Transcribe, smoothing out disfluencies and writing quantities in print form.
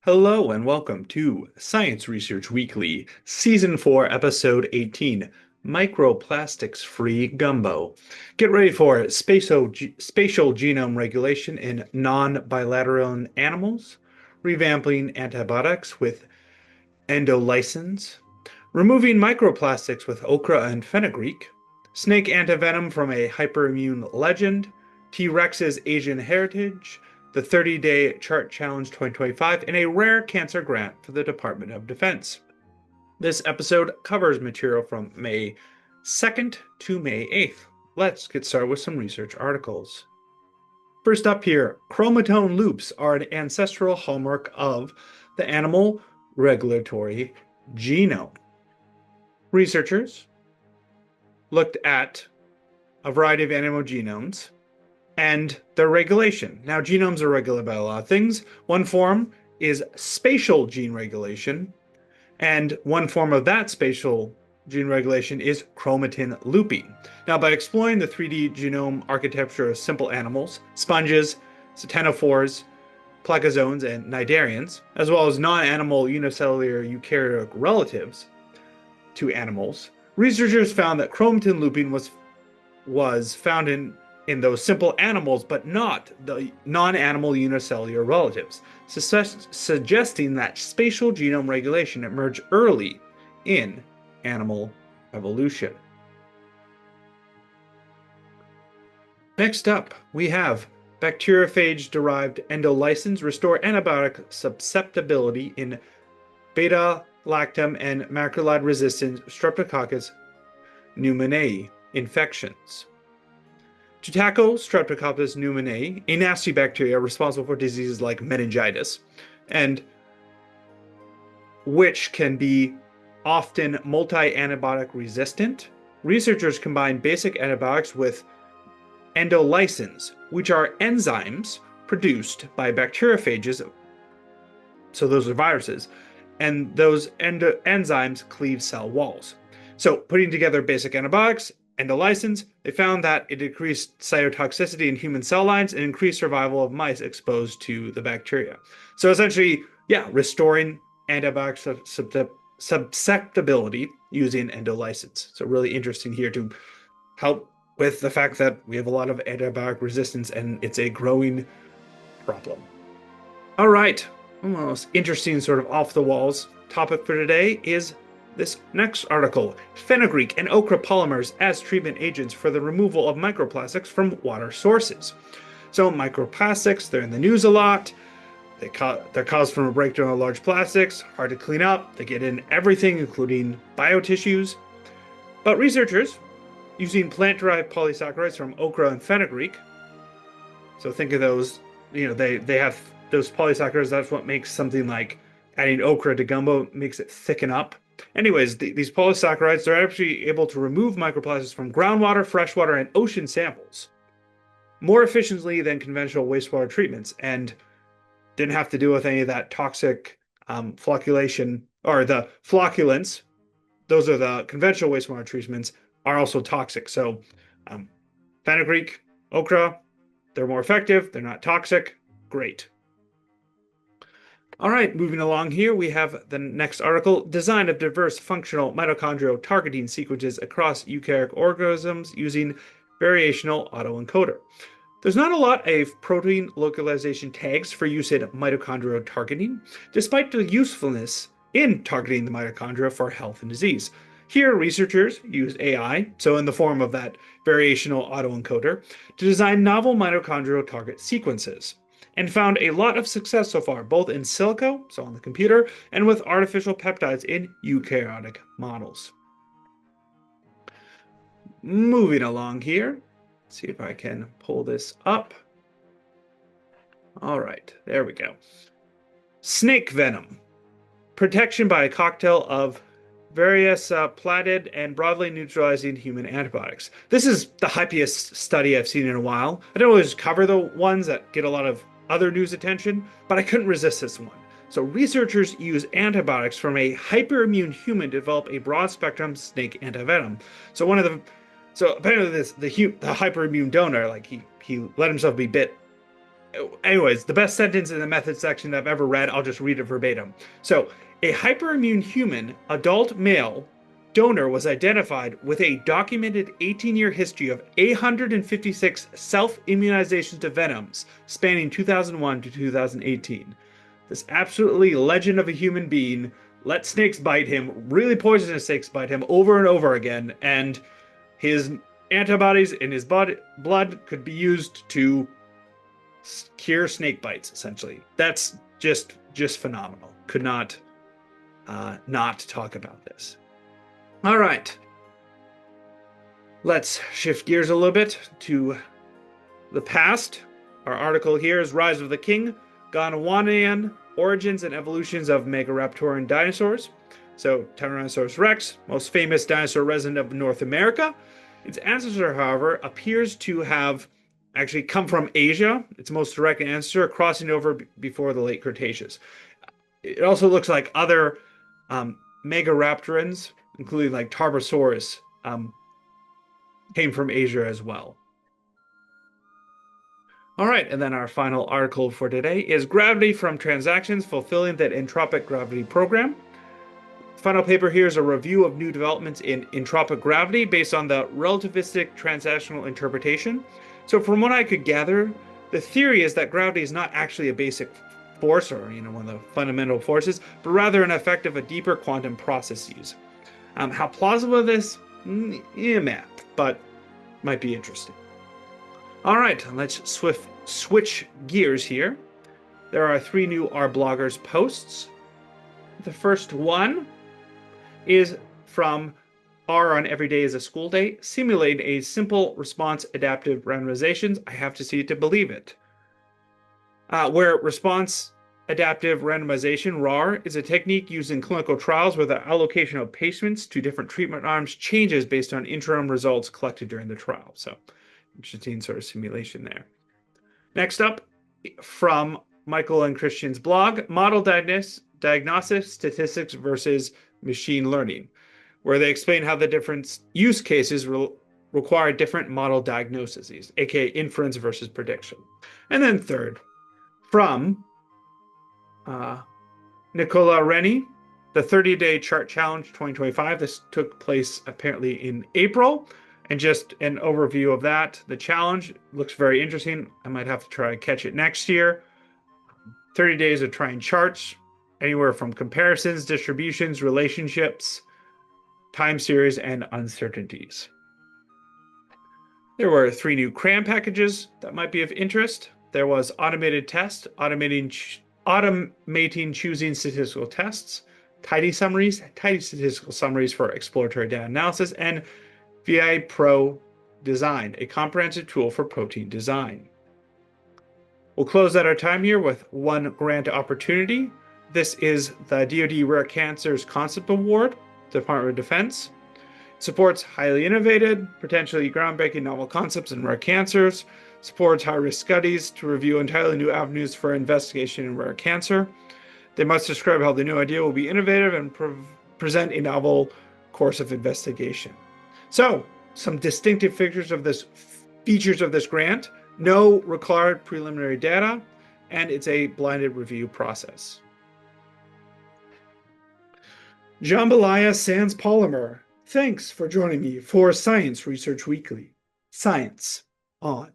Hello and welcome to Science Research Weekly, Season 4, Episode 18, Microplastics-Free Gumbo. Get ready for spatial genome regulation in non-bilaterian animals, revamping antibiotics with endolysins, removing microplastics with Okra and Fenugreek, snake antivenom from a hyperimmune legend, T-Rex's Asian heritage, the 30-day chart challenge 2025, and a rare cancer grant for the Department of Defense. This episode covers material from May 2nd to May 8th. Let's get started with some research articles. First up here, chromatin loops are an ancestral hallmark of the animal regulatory genome. Researchers looked at a variety of animal genomes and their regulation. Now, genomes are regulated by a lot of things. One form is spatial gene regulation, and one form of that spatial gene regulation is chromatin looping. Now, by exploring the 3D genome architecture of simple animals, sponges, ctenophores, placozoans, and cnidarians, as well as non-animal unicellular eukaryotic relatives to animals, researchers found that chromatin looping was found in those simple animals, but not the non-animal unicellular relatives, suggesting that spatial genome regulation emerged early in animal evolution. Next up, we have bacteriophage-derived endolysins restore antibiotic susceptibility in β-lactam and macrolide-resistant Streptococcus pneumoniae infections. To tackle Streptococcus pneumoniae, a nasty bacteria responsible for diseases like meningitis, and which can be often multi-antibiotic resistant, researchers combine basic antibiotics with endolysins, which are enzymes produced by bacteriophages, so those are viruses, and those enzymes cleave cell walls. So putting together basic antibiotics, endolysins, they found that it decreased cytotoxicity in human cell lines and increased survival of mice exposed to the bacteria. So essentially, restoring antibiotic susceptibility using endolysins. So really interesting here to help with the fact that we have a lot of antibiotic resistance and it's a growing problem. All right, most interesting sort of off the walls topic for today is this next article, Fenugreek and Okra polymers as treatment agents for the removal of microplastics from water sources. So microplastics, they're in the news a lot. They're caused from a breakdown of large plastics, hard to clean up. They get in everything, including biotissues. But researchers, using plant-derived polysaccharides from Okra and Fenugreek, so think of those, they have those polysaccharides, that's what makes something like adding okra to gumbo, makes it thicken up. Anyways, these polysaccharides, they're actually able to remove microplastics from groundwater, freshwater, and ocean samples more efficiently than conventional wastewater treatments, and didn't have to deal with any of that toxic flocculation, or the flocculants. Those are the conventional wastewater treatments, are also toxic. So Fenugreek, okra, they're more effective, they're not toxic, great. All right, moving along here, we have the next article, design of diverse functional mitochondrial targeting sequences across eukaryotic organisms using variational autoencoder. There's not a lot of protein localization tags for use in mitochondrial targeting, despite the usefulness in targeting the mitochondria for health and disease. Here, researchers use AI, so in the form of that variational autoencoder, to design novel mitochondrial target sequences, and found a lot of success so far, both in silico, so on the computer, and with artificial peptides in eukaryotic models. Moving along here, let's see if I can pull this up. All right, there we go. Snake venom. Protection by a cocktail of various platted and broadly neutralizing human antibiotics. This is the hypiest study I've seen in a while. I don't always cover the ones that get a lot of other news attention, but I couldn't resist this one. So researchers use antibiotics from a hyperimmune human to develop a broad-spectrum snake antivenom. So apparently the hyperimmune donor, like he let himself be bit anyways, the best sentence in the method section I've ever read, I'll just read it verbatim. So, a hyperimmune human, adult male donor was identified with a documented 18-year history of 856 self-immunizations to venoms spanning 2001 to 2018. This absolutely legend of a human being let snakes bite him, really poisonous snakes bite him over and over again, and his antibodies in his blood could be used to cure snake bites, essentially. That's just phenomenal. Could not talk about this. All right. Let's shift gears a little bit to the past. Our article here is Rise of the King, Gondwanian Origins and Evolutions of Megaraptorian Dinosaurs. So, Tyrannosaurus rex, most famous dinosaur resident of North America. Its ancestor, however, appears to have actually come from Asia. Its most direct ancestor crossing over before the late Cretaceous. It also looks like other megaraptorans, including like Tarbosaurus, came from Asia as well. All right, and then our final article for today is Gravity from Transactions Fulfilling that Entropic Gravity Program. The final paper here is a review of new developments in entropic gravity based on the relativistic transactional interpretation. So from what I could gather, the theory is that gravity is not actually a basic force or one of the fundamental forces, but rather an effect of a deeper quantum processes. How plausible this? But might be interesting. All right, let's switch gears here. There are 3 new R-bloggers posts. The first one is from R on Every Day is a School Day, simulating a simple response adaptive randomizations. I have to see it to believe it. Where response adaptive randomization, RAR, is a technique used in clinical trials where the allocation of patients to different treatment arms changes based on interim results collected during the trial. So, interesting sort of simulation there. Next up, from Michael and Christian's blog, Model Diagnosis Statistics versus Machine Learning, where they explain how the different use cases require different model diagnoses, aka inference versus prediction. And then third, from Nicola Rennie, the 30-Day Chart Challenge 2025. This took place apparently in April. And just an overview of that. The challenge looks very interesting. I might have to try and catch it next year. 30 days of trying charts, anywhere from comparisons, distributions, relationships, time series, and uncertainties. There were 3 new CRAN packages that might be of interest. There was automated test, automating choosing statistical tests, tidy statistical summaries for exploratory data analysis, and VI Pro Design, a comprehensive tool for protein design. We'll close out our time here with one grant opportunity. This is the DoD Rare Cancers Concept Award, Department of Defense. It supports highly innovative, potentially groundbreaking novel concepts in rare cancers, supports high-risk studies to review entirely new avenues for investigation in rare cancer. They must describe how the new idea will be innovative and present a novel course of investigation. So, some distinctive features of this grant: no required preliminary data, and it's a blinded review process. Jambalaya sans polymer. Thanks for joining me for Science Research Weekly. Science on.